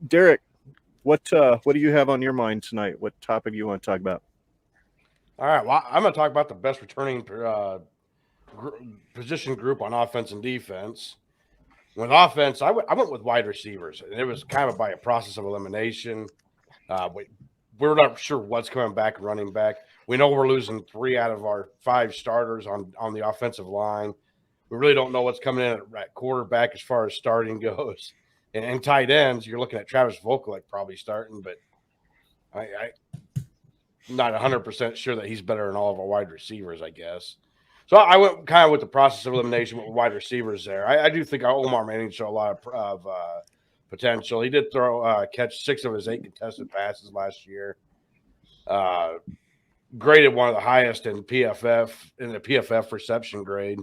Derek, what do you have on your mind tonight? What topic do you want to talk about? All right. Well, I'm going to talk about the best returning position group on offense and defense. With offense, I went with wide receivers, and it was kind of by a process of elimination. We're not sure what's coming back running back. We know we're losing 3 out of our 5 starters on the offensive line. We really don't know what's coming in at quarterback as far as starting goes. And tight ends, you're looking at Travis Vokalek probably starting, but I'm not 100% sure that he's better than all of our wide receivers, I guess. So I went kind of with the process of elimination with wide receivers there. I do think Omar Manning showed a lot of potential. He did catch 6 of his 8 contested passes last year. Graded one of the highest in the PFF reception grade.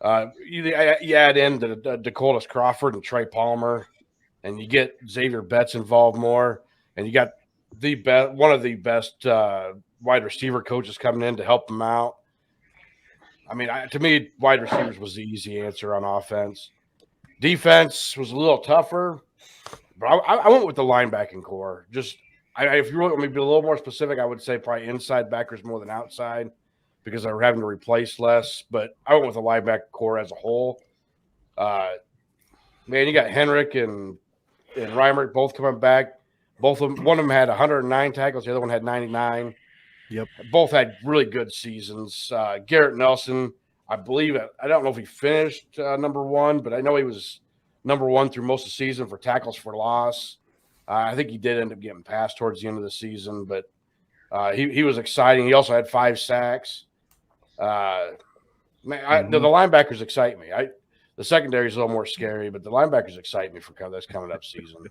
You add in the Dakotas Crawford and Trey Palmer, and you get Xavier Betts involved more, and you got one of the best wide receiver coaches coming in to help them out. I mean, to me, wide receivers was the easy answer on offense. Defense was a little tougher, but I went with the linebacking core. If you want me to be a little more specific, I would say probably inside backers more than outside, because they were having to replace less. But I went with the linebacker core as a whole. Man, you got Henrik and Rymer both coming back. One of them had 109 tackles. The other one had 99. Yep. Both had really good seasons. Garrett Nelson, I believe – I don't know if he finished number 1, but I know he was number 1 through most of the season for tackles for loss. I think he did end up getting passed towards the end of the season, but he was exciting. He also had 5 sacks. The linebackers excite me. The secondary is a little more scary, but the linebackers excite me for this coming up season.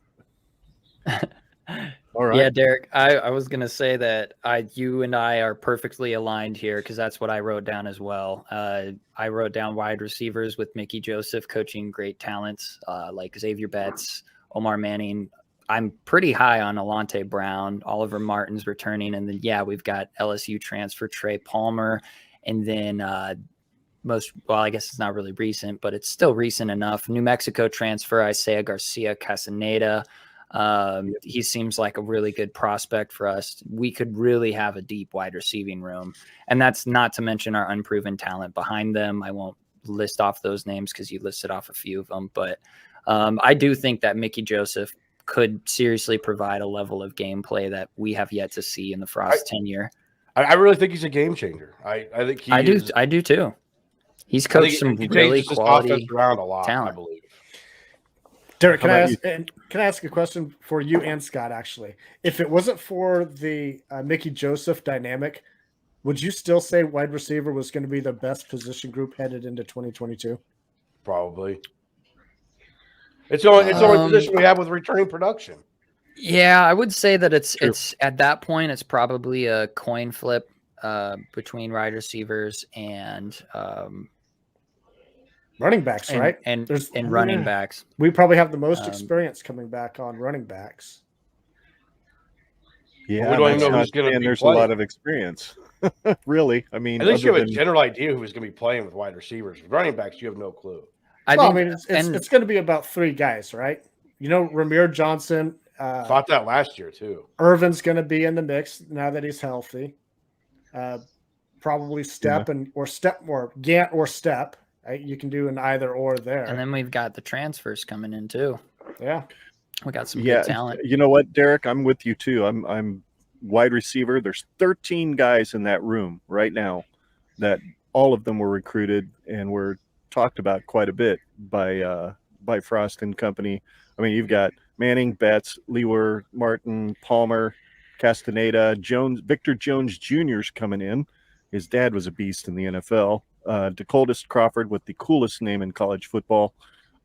All right. Yeah, Derek, I was going to say that you and I are perfectly aligned here, because that's what I wrote down as well. I wrote down wide receivers with Mickey Joseph coaching great talents like Xavier Betts, Omar Manning. I'm pretty high on Alante Brown. Oliver Martin's returning. And then, we've got LSU transfer Trey Palmer. And then I guess it's not really recent, but it's still recent enough. New Mexico transfer Isaiah Garcia Casaneda. He seems like a really good prospect for us. We could really have a deep wide receiving room. And that's not to mention our unproven talent behind them. I won't list off those names because you listed off a few of them. But I do think that Mickey Joseph could seriously provide a level of gameplay that we have yet to see in the Frost tenure. I really think he's a game changer. I think he is. I do too. He's coached some really quality around a lot, talent. I believe. Derek, can I ask a question for you and Scott, actually? If it wasn't for the Mickey Joseph dynamic, would you still say wide receiver was going to be the best position group headed into 2022? Probably. It's the only position we have with returning production. Yeah, I would say that it's at that point it's probably a coin flip between wide receivers and running backs, right? And running backs. We probably have the most experience coming back on running backs. Yeah, we don't even know who's going to be there's playing. A lot of experience. Really. I mean, at least you have a general idea who's going to be playing with wide receivers. With running backs, you have no clue. It's going to be about 3 guys, right? Ramir Johnson. Thought that last year too. Irvin's going to be in the mix now that he's healthy. Probably Gant or Step. Right? You can do an either or there. And then we've got the transfers coming in too. Yeah, we got some good talent. You know what, Derek? I'm with you too. I'm wide receiver. There's 13 guys in that room right now that all of them were recruited and were talked about quite a bit by Frost and company. I mean, you've got Manning, Betts, Lewer, Martin, Palmer, Castaneda, Jones, Victor Jones Jr.'s coming in. His dad was a beast in the NFL. Dakotas Crawford with the coolest name in college football.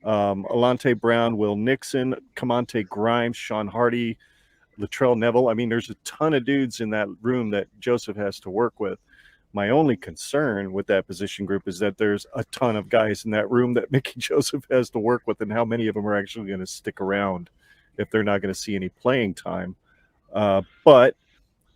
Alante Brown, Will Nixon, Camonte Grimes, Sean Hardy, Latrell Neville. I mean, there's a ton of dudes in that room that Joseph has to work with. My only concern with that position group is that there's a ton of guys in that room that Mickey Joseph has to work with, and how many of them are actually going to stick around if they're not going to see any playing time. But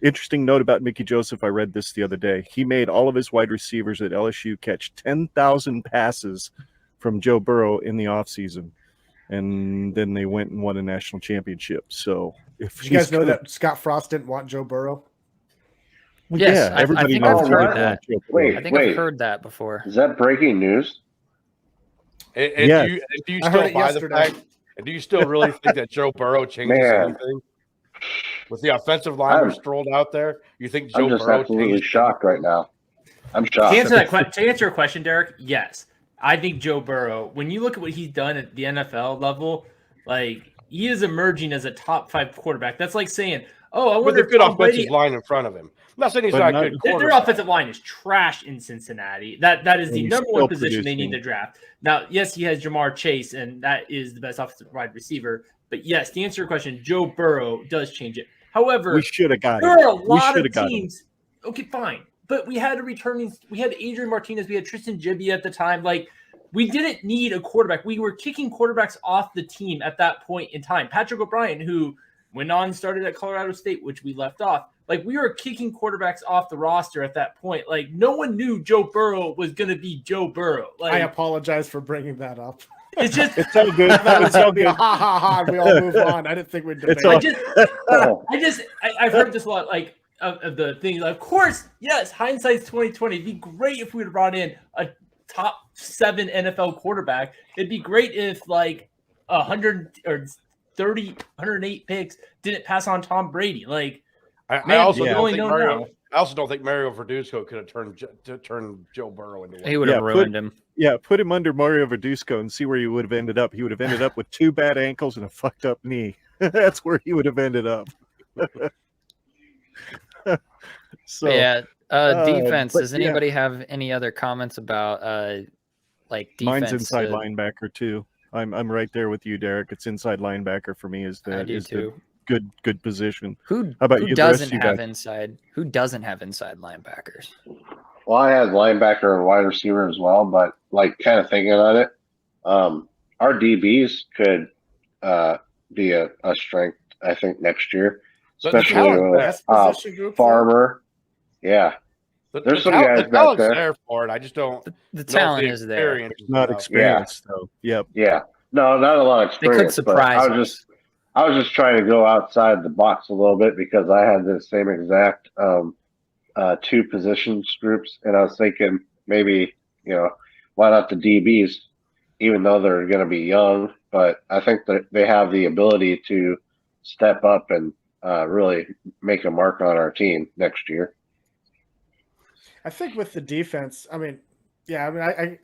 interesting note about Mickey Joseph, I read this the other day. He made all of his wide receivers at LSU catch 10,000 passes from Joe Burrow in the offseason. and then they went and won a national championship. So if Did you guys know gonna, that Scott Frost didn't want Joe Burrow? well, Yes, yeah, I everybody think knows I've he heard didn't that. want Joe Wait. Burrow. I think I've heard that before. Is that breaking news? And Yes. do you I heard still it buy the yesterday. fact? And do you still really think that Joe Burrow changes Man. anything? With the offensive lineman strolled out there, you think Joe I'm just Burrow absolutely changed shocked right anything? now. I'm To shocked. answer your question, Derek, yes. I think Joe Burrow, when you look at what he's done at the NFL level, like he is emerging as a top 5 quarterback. That's like saying, "Oh, I With wonder a if good Tom offensive Brady." line in front of him. I'm not saying he's But not not- a good Their quarterback. offensive line is trash in Cincinnati. That is And the he's number still one position they need producing. to draft. Now, yes, he has Jamar Chase, and that is the best offensive wide receiver. But yes, to answer your question, Joe Burrow does change it. However, We should have got there him. are a We lot should of have got him. teams. Okay, fine. But we had Adrian Martinez, we had Tristan Gibby at the time. Like, we didn't need a quarterback. We were kicking quarterbacks off the team at that point in time. Patrick O'Brien, who went on and started at Colorado State, which we left off. Like, we were kicking quarterbacks off the roster at that point. Like, no one knew Joe Burrow was going to be Joe Burrow. I Like, apologize for bringing that up. it's just, It's all good. That was It's all going to be a good. ha ha ha. And we all move on. I didn't think we'd debate. It's all- I've heard this a lot, like, of the thing. Of course, yes, hindsight's 2020. It'd be great if we would have brought in a top 7 NFL quarterback. It'd be great if like 108 picks didn't pass on Tom Brady. Like, I man, also we don't only think know Mario. now. I also don't think Mario Verduzco could have turned Joe Burrow into one. He would have Yeah, ruined him. Yeah, put him under Mario Verduzco and see where he would have ended up. He would have ended up with 2 bad ankles and a fucked up knee. That's where he would have ended up. So But yeah, defense. but Does yeah. anybody have any other comments about like defense? mine's inside linebacker too. I'm right there with you, Derek. It's inside linebacker for me is I the do is too. the good position. Who How about who you, the rest doesn't of you have guys? inside? Who doesn't have inside linebackers? Well, I had linebacker and wide receiver as well, but like kind of thinking on it, our DBs could be a strength, I think, next year, The especially talent with there. Best position group. Farmer. Yeah, There's some guys back talent's there. there for it. I just don't. The know if talent the is there. experience is Not enough. experienced though. Yep. yeah. No, not a lot of They could experience. but surprise us. I was just trying to go outside the box a little bit because I had the same exact 2 positions groups, and I was thinking maybe why not the DBs, even though they're going to be young, but I think that they have the ability to step up and really make a mark on our team next year. I think with the defense, I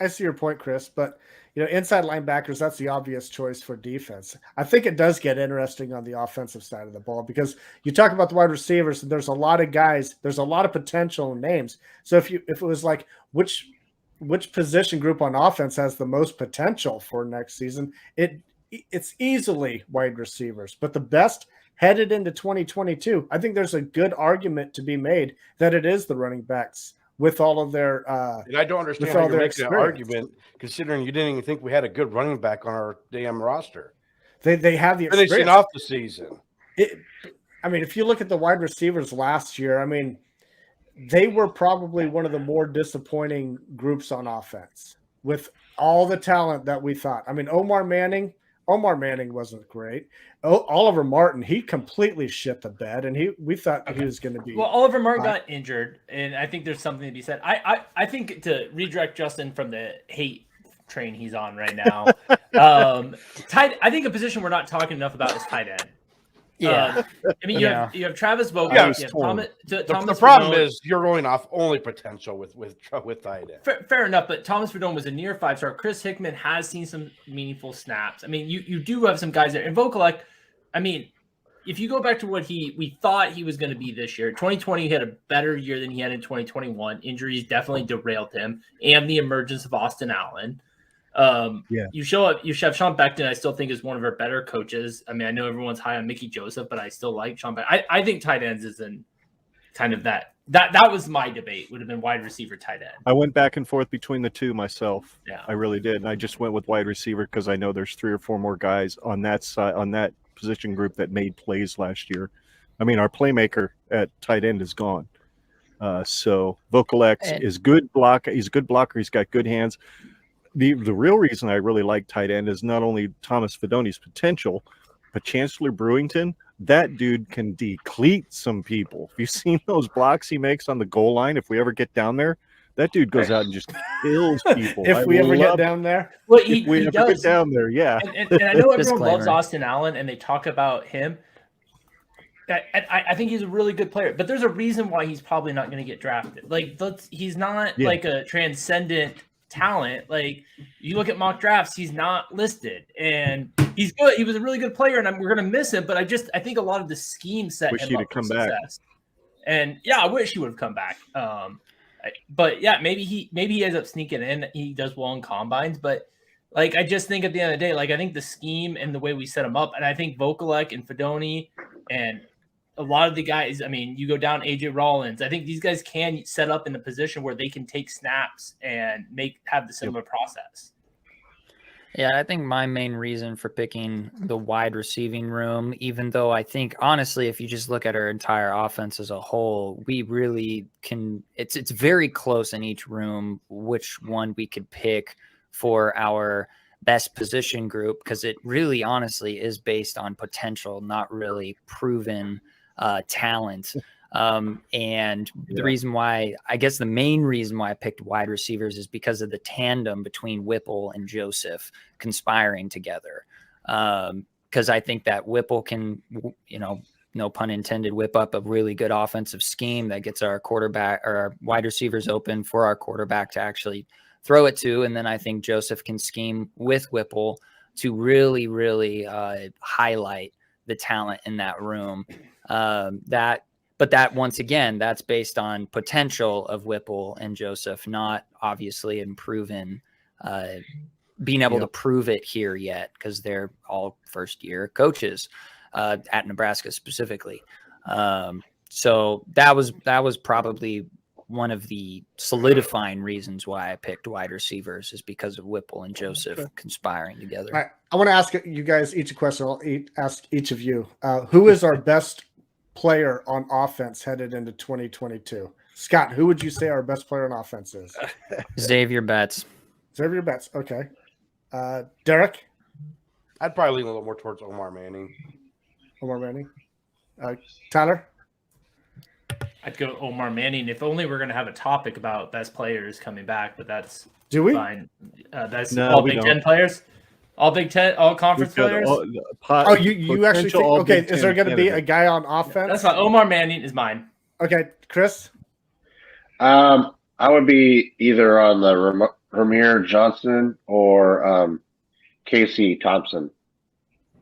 see your point, Chris, but inside linebackers, that's the obvious choice for defense. I think it does get interesting on the offensive side of the ball because you talk about the wide receivers and there's a lot of guys, there's a lot of potential names. So if it was like which position group on offense has the most potential for next season, it's easily wide receivers, but the best headed into 2022, I think there's a good argument to be made that it is the running backs with all of their And I don't understand with how all you're their making an experience. argument, considering you didn't even think we had a good running back on our damn roster. They have the Finishing experience. off the season. If you look at the wide receivers last year, they were probably one of the more disappointing groups on offense with all the talent that we thought. Omar Manning wasn't great. Oliver Martin, he completely shit the bed, and we thought he was going to be. Well, Oliver Martin got injured, and I think there's something to be said. I think to redirect Justin from the hate train he's on right now, I think a position we're not talking enough about is tight end. Yeah. You have Travis Vogel. Yeah, you have Thomas The problem Verdone. is you're going off only potential with tight end. Fair enough, but Thomas Verdone was a near 5-star. Chris Hickman has seen some meaningful snaps. You do have some guys there. And Vokalek, if you go back to what we thought he was going to be this year, 2020 he had a better year than he had in 2021. Injuries definitely derailed him, and the emergence of Austin Allen. You have Sean Beckton, I still think is one of our better coaches. I know everyone's high on Mickey Joseph, but I still like Sean Beckton. I think tight ends is in kind of that was my debate, would have been wide receiver, tight end. I went back and forth between the two myself. Yeah. I really did. And I just went with wide receiver because I know there's 3 or 4 more guys on that side, on that position group that made plays last year. Our playmaker at tight end is gone. So Vokalek is good block. He's a good blocker. He's got good hands. the real reason I really like tight end is not only Thomas Fidoni's potential, but Chancellor Brewington. That dude can decleat some people. Have you seen those blocks he makes on the goal line? If we ever get down there, that dude goes out and just kills people. If we ever get down there, Well, if we ever get down there, yeah. And I know everyone Disclaimer. loves Austin Allen, and they talk about him. I think he's a really good player, but there's a reason why he's probably not going to get drafted. Like, he's not like a transcendent talent. Like, you look at mock drafts, he's not listed, and he's good. He was a really good player, and we're going to miss him. But I think a lot of the scheme set him up for success. And yeah, I wish he would have come back. But yeah, maybe he ends up sneaking in. He does well in combines, but like, I just think at the end of the day, like, I think the scheme and the way we set him up, and I think Vokalek and Fidoni and a lot of the guys, I mean, you go down AJ Rollins, I think these guys can set up in a position where they can take snaps and have the similar process. Yeah, I think my main reason for picking the wide receiving room, even though I think, honestly, if you just look at our entire offense as a whole, we really can, it's very close in each room which one we could pick for our best position group, because it really honestly is based on potential, not really proven talent. And the reason why, I guess the main reason why I picked wide receivers is because of the tandem between Whipple and Joseph conspiring together. Because I think that Whipple can, no pun intended, whip up a really good offensive scheme that gets our quarterback or our wide receivers open for our quarterback to actually throw it to. And then I think Joseph can scheme with Whipple to really, really highlight the talent in that room. But that, once again, that's based on potential of Whipple and Joseph, not obviously being able to prove it here yet, because they're all first-year coaches at Nebraska specifically. So that was probably one of the solidifying reasons why I picked wide receivers, is because of Whipple and Joseph conspiring together. All right. I want to ask you guys each a question. I'll ask each of you. Who is our best player on offense headed into 2022? Scott, who would you say our best player on offense is? Xavier Betts. Xavier Betts. Okay. Derek? I'd probably lean a little more towards Omar Manning. Omar Manning. Tyler? I'd go Omar Manning. If only we're going to have a topic about best players coming back, but that's Do we? fine. That's all Big Ten players? All Big Ten, all conference players? You actually think, okay, is there going to be a guy on offense? That's fine. Omar Manning is mine. Okay, Chris? I would be either on the Ramir Johnson or Casey Thompson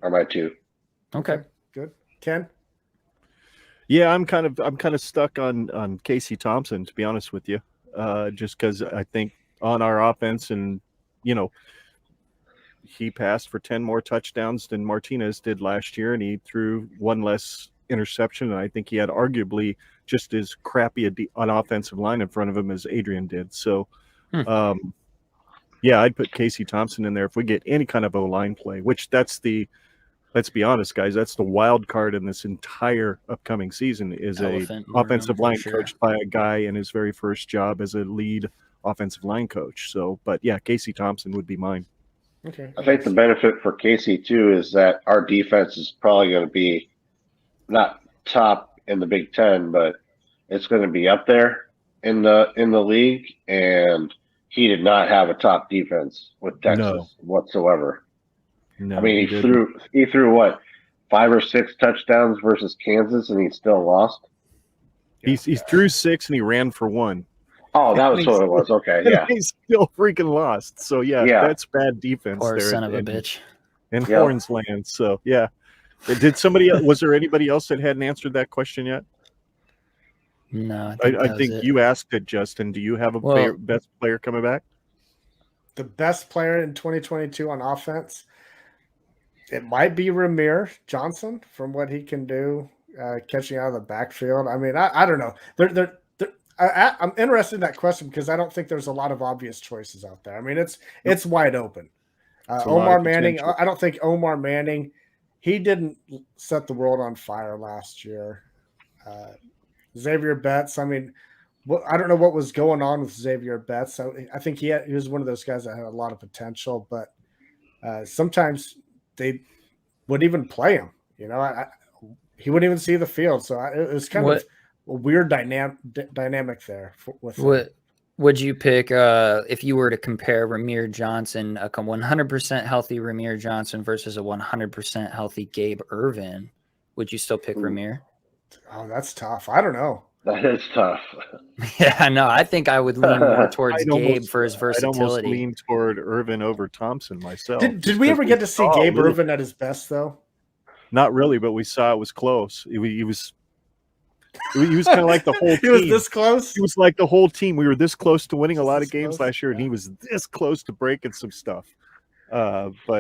are my two. Okay. Good. Ken? Yeah, I'm kind of stuck on Casey Thompson, to be honest with you, just because I think on our offense, and he passed for 10 more touchdowns than Martinez did last year, and he threw one less interception, and I think he had arguably just as crappy an offensive line in front of him as Adrian did. So, yeah, I'd put Casey Thompson in there if we get any kind of O-line play, which let's be honest, guys, that's the wild card in this entire upcoming season, is an offensive line coached by a guy in his very first job as a lead offensive line coach. So, but yeah, Casey Thompson would be mine. Okay. I think the benefit for Casey too is that our defense is probably going to be not top in the Big Ten, but it's going to be up there in the league. And he did not have a top defense with Texas whatsoever. No, I mean, he threw what, 5 or 6 touchdowns versus Kansas, and he still lost. He threw 6 and he ran for 1. Oh, that was what it was. Okay, yeah. He still freaking lost. So yeah, that's bad defense. Poor there son of a bitch. In Horns land. So yeah. Did somebody else, was there anybody else that hadn't answered that question yet? No, I think you asked it, Justin. Do you have a best player coming back? The best player in 2022 on offense? It might be Ramir Johnson from what he can do catching out of the backfield. I mean, I don't know. I'm interested in that question because I don't think there's a lot of obvious choices out there. I mean, it's wide open. Omar Manning, I don't think Omar Manning, he didn't set the world on fire last year. Xavier Betts, I mean, Well, I don't know what was going on with Xavier Betts. I think he was one of those guys that had a lot of potential, but sometimes they wouldn't even play him. You know, he wouldn't even see the field. So it was kind of a weird dynamic there. Would you pick if you were to compare Ramir Johnson, a 100% healthy Ramir Johnson versus a 100% healthy Gabe Ervin? Would you still pick Ramir? Oh, that's tough. I don't know. That is tough. Yeah, no, I think I would lean more towards Gabe for his versatility. I'd almost lean toward Ervin over Thompson myself. Did we ever get to see Gabe Ervin at his best, though? Not really, but we saw it was close. He was kind of like the whole team. He was this close? He was like the whole team. We were this close to winning a lot of games last year, and he was this close to breaking some stuff. But